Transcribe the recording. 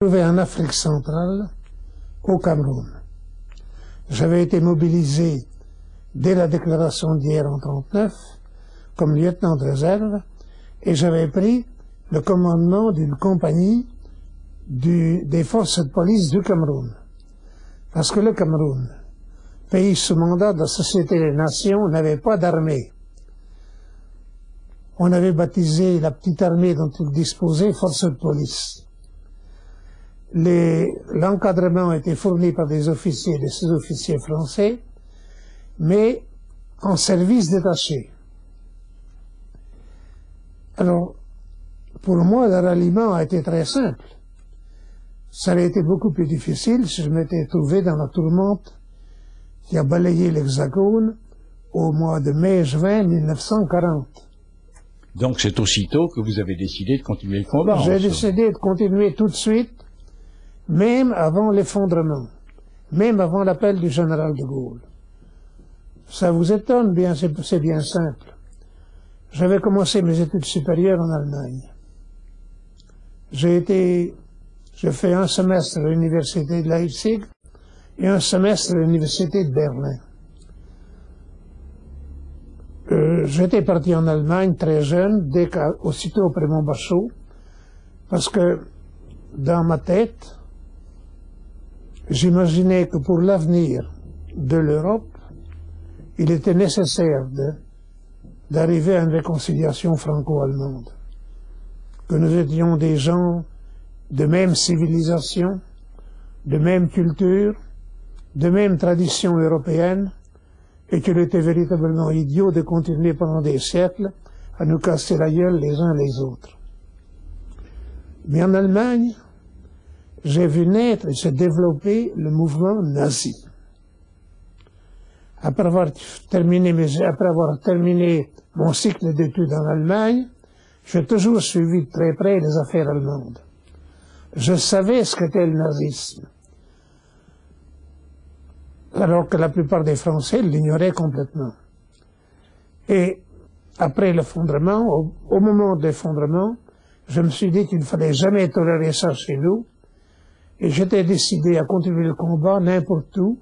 Trouvé en Afrique centrale, au Cameroun. J'avais été mobilisé dès la déclaration d'hier en 1939 comme lieutenant de réserve et j'avais pris le commandement d'une compagnie des forces de police du Cameroun. Parce que le Cameroun, pays sous mandat de la Société des Nations, n'avait pas d'armée. On avait baptisé la petite armée dont il disposait forces de police. L'encadrement était fourni par des officiers et des sous-officiers français, mais en service détaché. Alors, pour moi, le ralliement a été très simple. Ça aurait été beaucoup plus difficile si je m'étais trouvé dans la tourmente qui a balayé l'Hexagone au mois de mai-juin 1940. Donc c'est aussitôt que vous avez décidé de continuer le combat. J'ai décidé de continuer tout de suite, même avant l'effondrement, même avant l'appel du général de Gaulle. Ça vous étonne bien, c'est bien simple. J'avais commencé mes études supérieures en Allemagne. J'ai fait un semestre à l'université de Leipzig et un semestre à l'université de Berlin. J'étais parti en Allemagne très jeune, aussitôt après mon bachot, parce que dans ma tête, j'imaginais que pour l'avenir de l'Europe, il était nécessaire d'arriver à une réconciliation franco-allemande. Que nous étions des gens de même civilisation, de même culture, de même tradition européenne, et qu'il était véritablement idiot de continuer pendant des siècles à nous casser la gueule les uns les autres. Mais en Allemagne, j'ai vu naître et se développer le mouvement nazi. Après avoir terminé mon cycle d'études en Allemagne, j'ai toujours suivi de très près les affaires allemandes. Je savais ce qu'était le nazisme, alors que la plupart des Français l'ignoraient complètement. Et après l'effondrement, au moment de l'effondrement, je me suis dit qu'il ne fallait jamais tolérer ça chez nous, et j'étais décidé à continuer le combat n'importe où,